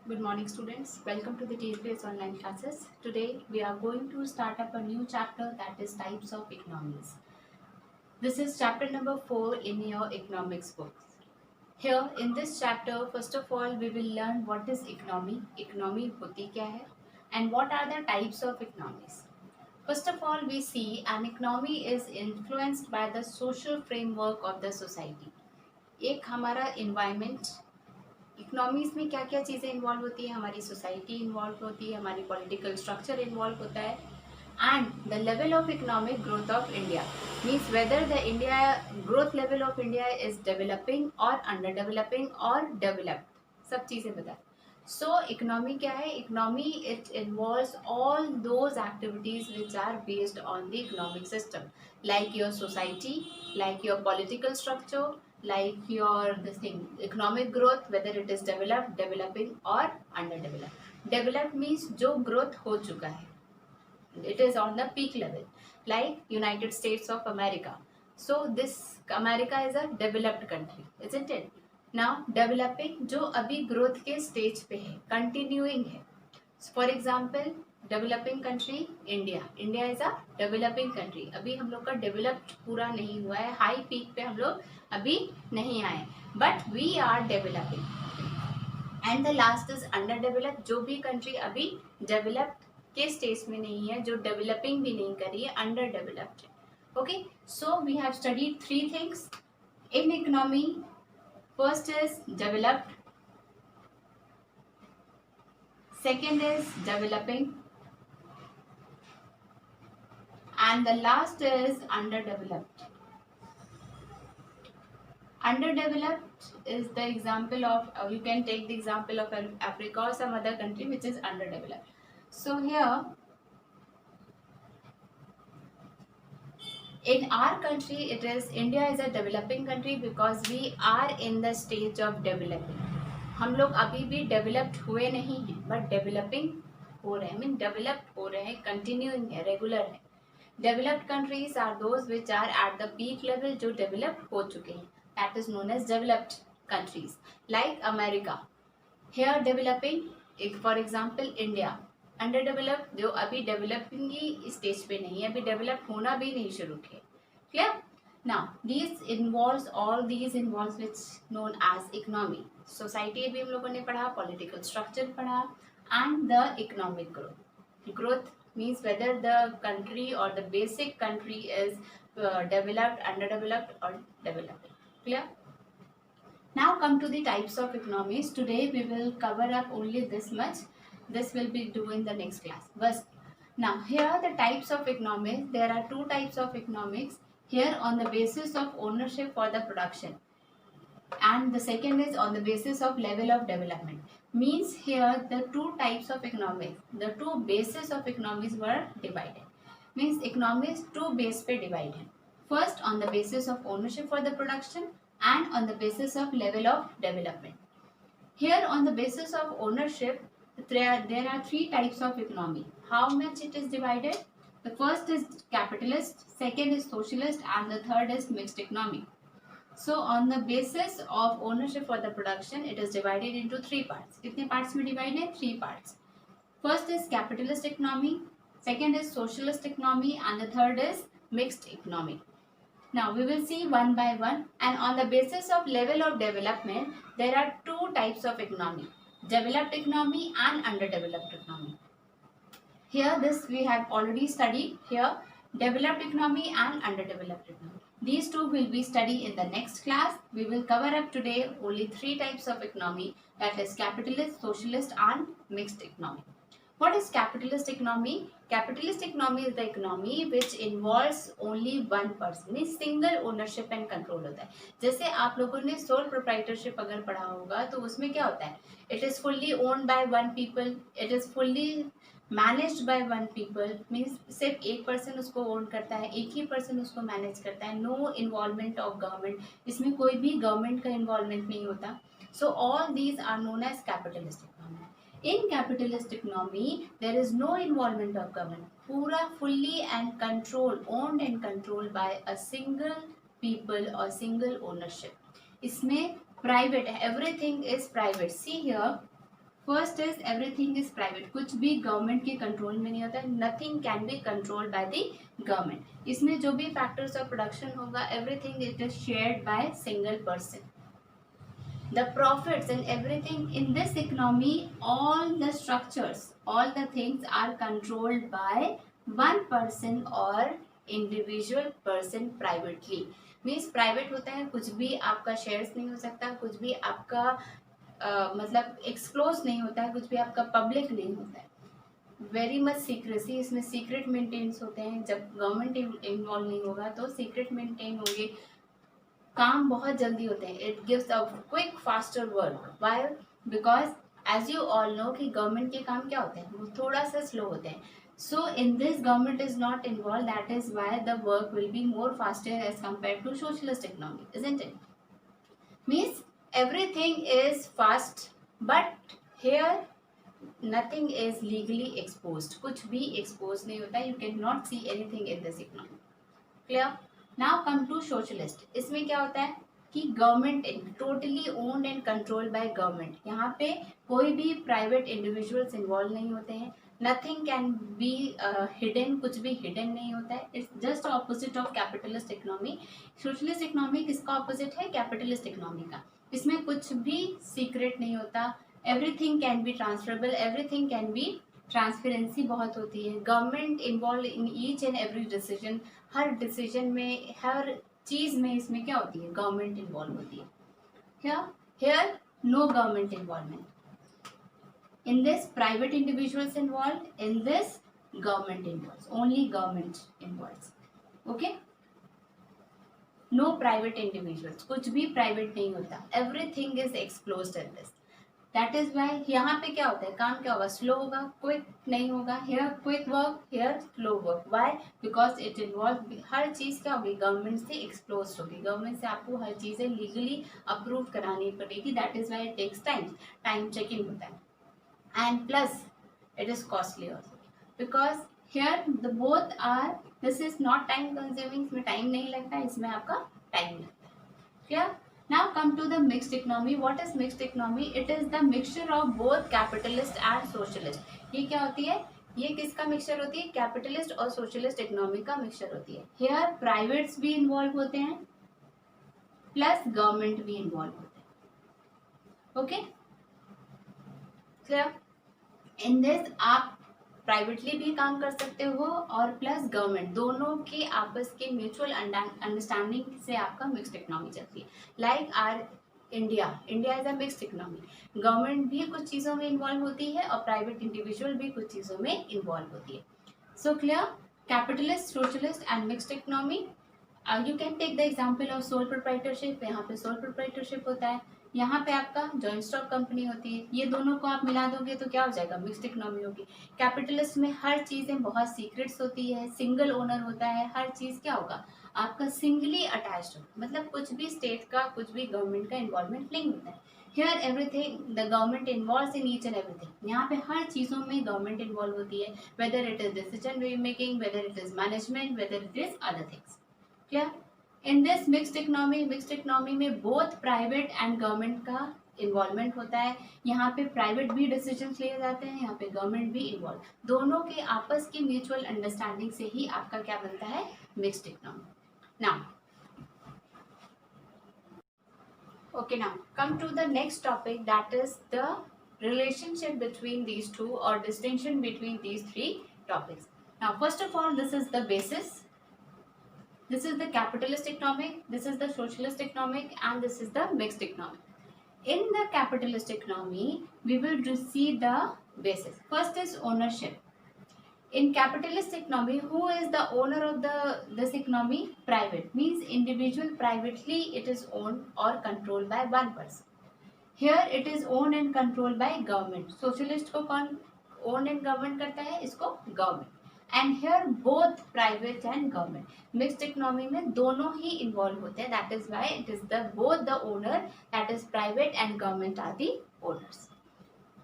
Good morning, students. Welcome to the TFS online classes. Today we are going to start up a new chapter, that is types of economies. This is chapter number 4 in your economics book. Here in this chapter, first of all, we will learn what is economy, economy होती क्या है, and what are the types of economies. First of all, we see an economy is influenced by the social framework of the society. एक हमारा environment, economies में क्या क्या चीज़ें involve होती है, हमारी सोसाइटी इन्वॉल्व होती है, हमारी पॉलिटिकल स्ट्रक्चर इन्वॉल्व होता है, and the level of economic growth of India means whether the India growth level of India is developing और अंडर डेवलपिंग और डेवलप्ड, सब चीज़ें बताएं. सो इकोनॉमी क्या है? Economy it involves all those activities which are based on the economic system, like your society, like your political structure, like your this thing economic growth, whether it is developed, developing or underdeveloped. Developed means जो growth हो चुका है, it is on the peak level, like United States of America. So this America is a developed country, isn't it? Now developing जो अभी growth के stage पे है, continuing है. For example, developing country India, India is a developing country. अभी हम लोग का डेवलप्ड पूरा नहीं हुआ है, हाई पीक पे हम लोग अभी नहीं आए, but we are developing. And the last is under developed, जो भी कंट्री अभी डेवलप्ड के स्टेज में नहीं है, जो डेवलपिंग भी नहीं कर रही है, अंडर डेवलप्ड है. Okay, so we have studied 3 things in economy. First is developed, second is developing, and the last is underdeveloped. Underdeveloped is the example of, you can take the example of Africa or some other country which is underdeveloped. So here in our country, it is India is a developing country because we are in the stage of developing. हम लोग अभी भी developed हुए नहीं हैं, but developing हो रहे हैं, मीन डेवलप्ड हो रहे हैं, कंटिन्यूइंग है, रेगुलर है. Developed countries are those which are at the peak level, जो डेवलप्ड हो चुके हैं, that is known as developed countries. Like America, here developing. For example India under developed, जो अभी डेवलपिंग ही स्टेज पे नहीं है, अभी डेवलप होना भी नहीं शुरू किया. Clear? Now these involves which known as economy. Society भी हम लोगों ने पढ़ा, पॉलिटिकल स्ट्रक्चर पढ़ा, and the economic growth. Growth means whether the country और the basic country is developed, under developed और developing. Clear? Now come to the types of economies. Today we will cover up only this much. This will be due in the next class. But now here are the types of economies. There are 2 types of economics. Here on the basis of ownership for the production, and the second is on the basis of level of development. Means here the 2 types of economics, the 2 bases of economics were divided. Means economics 2 base पे divided. First on the basis of ownership for the production and on the basis of level of development. Here on the basis of ownership, there are 3 types of economy. How much it is divided? The first is capitalist, second is socialist, and the third is mixed economy. So on the basis of ownership for the production, it is divided into 3 parts. कितने parts में divided है? 3 parts. First is capitalist economy, second is socialist economy, and the third is mixed economy. Now we will see one by one, and on the basis of level of development, there are 2 types of economy: developed economy and underdeveloped economy. Here this we have already studied. Here developed economy and underdeveloped economy. These 2 will be studied in the next class. We will cover up today only 3 types of economy, that is capitalist, socialist and mixed economy. What is capitalist economy? Capitalist economy is the economy which involves only one person, means single ownership and control होता है. जैसे आप लोगों ने sole proprietorship अगर पढ़ा होगा तो उसमें क्या होता है? It is fully owned by one people. It is fully managed by one people, means सिर्फ एक पर्सन उसको ओन करता है, एक ही पर्सन उसको मैनेज करता है. नो इन्वॉल्वमेंट ऑफ गवर्नमेंट, इसमें कोई भी गवर्नमेंट का इन्वॉल्वमेंट नहीं होता. So all these are known as capitalist economy. In capitalist economy there is no involvement of government, पूरा fully and control, owned and control by a single people और single ownership. इसमें private, everything is private. See here, first is everything is private, कुछ भी government के control में नहीं होता है, nothing can be controlled by the government. इसमें जो भी फैक्टर्स ऑफ प्रोडक्शन होगा everything it is shared by single person. The profits and everything in this economy, all the structures, all the things are controlled by one person or individual person privately। Means private होता है, कुछ भी आपका shares नहीं हो सकता, कुछ भी आपका मतलब एक्सप्लोज नहीं होता है, कुछ भी आपका पब्लिक नहीं होता है। वेरी मच सीक्रेसी, इसमें सीक्रेट मेंटेन्स होते हैं। जब गवर्नमेंट इन्वॉल्व नहीं होगा तो सीक्रेट मेंटेन होंगे, काम बहुत जल्दी होते हैं। It gives a quick faster work. Why? Because as you all know कि गवर्नमेंट के काम क्या होते हैं, वो थोड़ा सा स्लो होते हैं। So in this government is not involve, that is why the work will be more faster as compare to socialist economy, isn't it? Means everything is fast, but here nothing is legally exposed, कुछ भी expose नहीं होता है। You can not see anything in this economy. Clear? Now come to socialist. इसमें क्या होता है कि government totally owned and controlled by government. यहाँ पे कोई भी प्राइवेट इंडिविजुअल्स इन्वॉल्व नहीं होते हैं। नथिंग कैन बी हिडन, कुछ भी हिडन नहीं होता है। It's just opposite of capitalist economy. Socialist economy किसका ऑपोजिट है? कैपिटलिस्ट इकोनॉमी का। इसमें कुछ भी सीक्रेट नहीं होता, everything can be transferable, everything can be, transparency बहुत होती है। Government involve in each and every decision, her decision में, हर चीज में इसमें क्या होती है? गवर्नमेंट इन्वॉल्व होती है। Here no government involvement. In this private individuals involve, in this government involve, only government involve. Okay, no private individuals, कुछ भी प्राइवेट नहीं होता, everything is exposed in this. That is why यहाँ पे क्या होता है, काम क्या होगा? स्लो होगा, क्विक नहीं होगा। Here quick work, here slow work. Why? Because it involve, हर चीज़ क्या होगी? गवर्नमेंट से एक्सप्लोज होगी। गवर्नमेंट से आपको हर चीज़ें लीगली अप्रूव करानी पड़ेगी। That is why it takes time checking होता है। And plus it is costly also, because here the both are, this is not time consuming, इसमें टाइम नहीं लगता है, इसमें आपका टाइम लगता है। Clear? Now come to the mixed economy. What is mixed economy? It is the mixture of both capitalist and socialist. ये क्या होती है? ये किसका मिक्सचर होती है? कैपिटलिस्ट और सोशलिस्ट इकोनॉमी का मिक्सचर होती है। हेयर प्राइवेट्स भी इन्वॉल्व होते हैं, प्लस गवर्नमेंट भी इन्वॉल्व होते हैं। Okay, clear? इन दिस आप प्राइवेटली भी काम कर सकते हो और प्लस गवर्नमेंट, दोनों के आपस के म्यूचुअल अंडरस्टैंडिंग से आपका मिक्स्ड इकोनॉमी चलती है। Like R India is a mixed economy. Government भी कुछ चीज़ों में इन्वॉल्व होती है और प्राइवेट इंडिविजुअल भी कुछ चीज़ों में इन्वॉल्व होती है। So clear? Capitalist, socialist and mixed economy. You can take the example of sole proprietorship. यहाँ पे सोल प्रोप्राइटरशिप होता है, यहाँ पे आपका जॉइंट स्टॉक कंपनी होती है। ये दोनों को आप मिला दोगे तो क्या हो जाएगा? मिक्स्ड इकोनॉमी होगी। कैपिटलिस्ट में हर चीज़ें बहुत सीक्रेट्स होती है, सिंगल ओनर होता है, हर चीज़ क्या होगा? आपका सिंगली अटैच्ड होगा, मतलब कुछ भी स्टेट का, कुछ भी गवर्नमेंट का इन्वॉल्वमेंट नहीं होता है। Here everything the government involve in each and everything. यहाँ पे हर चीज़ों में गवर्नमेंट इन्वॉल्व होती है, whether it is decision making, whether it is management, whether it is other things. Clear? In this mixed economy में बोथ प्राइवेट एंड गवर्नमेंट का involvement होता है। यहाँ पे प्राइवेट भी डिसीजन लिए जाते हैं, यहाँ पे गवर्नमेंट भी इन्वॉल्व। दोनों के आपस की म्यूचुअल अंडरस्टैंडिंग से ही आपका क्या बनता है? Mixed economy. Now okay, now come to the next topic, that is the relationship between these two or distinction between these three topics. Now first of all, this is the basis. This is the capitalist economic, this is the socialist economic, and this is the mixed economic. In the capitalist economy, we will see the basis. First is ownership. In capitalist economy, who is the owner of this economy? Private, means individual privately it is owned or controlled by one person. Here it is owned and controlled by government. Socialist को कौन own and govern करता है? इसको government. And here both private and government. Mixed economy में दोनों ही involved होते हैं. That is why it is both the owner, that is private and government are the owners.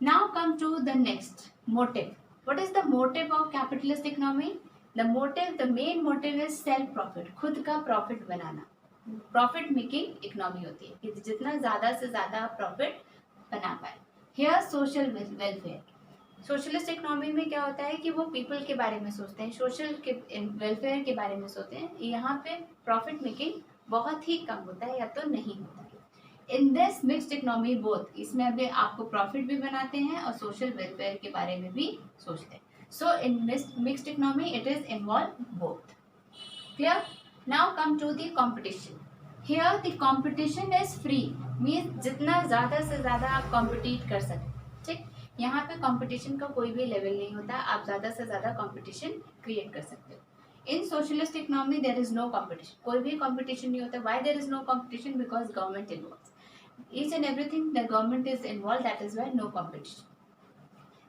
Now come to the next, motive. What is the motive of capitalist economy? The main motive is self profit. खुद का profit बनाना. Profit making economy होती है कि जितना ज़्यादा से ज़्यादा profit बना पाए. Here social welfare, socialist economy में क्या होता है कि वो पीपल के बारे में सोचते हैं, सोशल के वेलफेयर के बारे में सोचते हैं। यहाँ पे प्रॉफिट मेकिंग बहुत ही कम होता है या तो नहीं होता है। In this mixed economy both, इसमें अभी आपको प्रॉफिट भी बनाते हैं और सोशल वेलफेयर के बारे में भी सोचते हैं। So in mixed economy it is involve both. Clear? Now come to the competition. Here the competition is free, means जितना ज़्यादा से ज़्यादा आप कॉम्पिटिट कर सकते, ठीक। यहाँ पे कंपटीशन का कोई भी लेवल नहीं होता, आप ज़्यादा से ज़्यादा कंपटीशन क्रिएट कर सकते हो। In socialist economy there is no competition, कोई भी कंपटीशन नहीं होता। Why there is no competition? Because government involve each and everything, the government is involve, that is why no competition.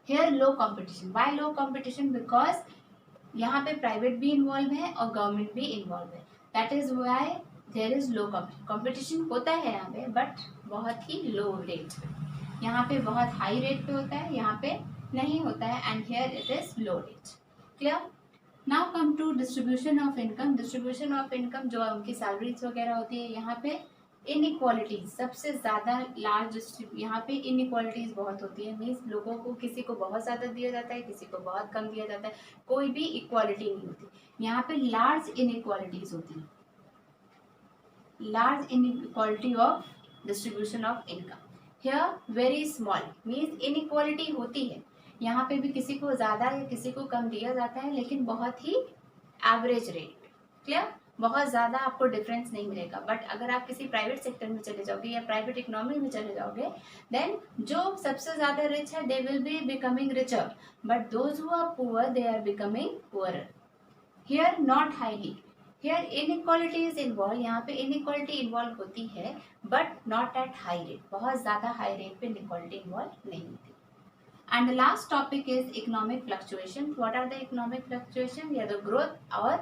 Here low competition, why low competition? Because यहाँ पे private भी involve है और government भी involve है, that is why there is low competition. Competition होता है यहाँ पे बट बहुत ही लो रेट पे, यहाँ पे बहुत हाई रेट पे होता है, यहाँ पे नहीं होता है, and here it is low rate. Clear? Now come to distribution of income. Distribution of income, जो उनकी सैलरीज वगैरह होती है, यहाँ पे इनइक्वालिटीज सबसे ज़्यादा लार्ज, यहाँ पे इनइक्वालिटीज बहुत होती है, मीन्स लोगों को किसी को बहुत ज़्यादा दिया जाता है, किसी को बहुत कम दिया जाता है, कोई भी इक्वालिटी नहीं होती। यहाँ पे लार्ज इनइक्वालिटीज होती है, large inequality of distribution of income. Here very small, means inequality होती है, यहाँ पे भी किसी को ज़्यादा या किसी को कम दिया जाता है, लेकिन बहुत ही एवरेज रेट। क्लियर? बहुत ज़्यादा आपको डिफरेंस नहीं मिलेगा। बट अगर आप किसी प्राइवेट सेक्टर में चले जाओगे या प्राइवेट इकोनॉमी में चले जाओगे, देन जो सबसे ज़्यादा रिच है they will be becoming richer, but those who are poor they are becoming poorer. Here not highly, here inequality is involve, यहाँ पे इनइक्वालिटी इन्वॉल्व होती है but not at high rate, बहुत ज़्यादा हाई रेट पे inequality involve नहीं होती। And the last topic is economic fluctuation. What are the economic fluctuation? या तो growth और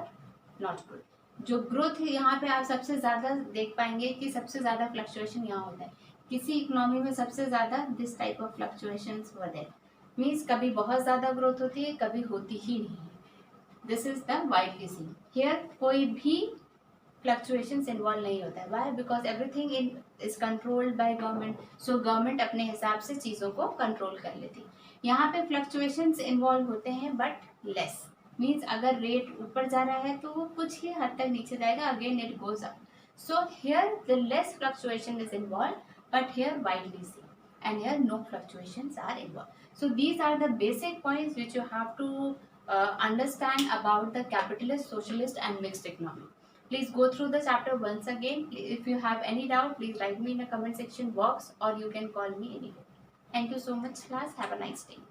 not growth. जो growth है यहाँ पे आप सबसे ज़्यादा देख पाएंगे कि सबसे ज़्यादा fluctuation यहाँ होता है। किसी इकोनॉमी में सबसे ज़्यादा this type of fluctuations were there. Means कभी बहुत ज़्यादा growth होती है, कभी होती ही नहीं है। This is the widely seen. Here कोई भी फ्लक्चुएशंस इन्वॉल्व नहीं होता है। Why? Because everything is controlled by government, so government अपने हिसाब से चीज़ों को कंट्रोल कर लेती है। यहाँ पे फ्लक्चुएशंस इन्वॉल्व होते हैं बट लेस, मीन्स अगर रेट ऊपर जा रहा है तो वो कुछ ही हद तक नीचे जाएगा, again it goes up. So here the less fluctuation is involve, but here widely see, and here no fluctuations are involved. So these are the basic points which you have to understand about the capitalist, socialist and mixed economy. Please go through the chapter once again. If you have any doubt, please write me in the comment section box or you can call me anywhere. Thank you so much class. Have a nice day.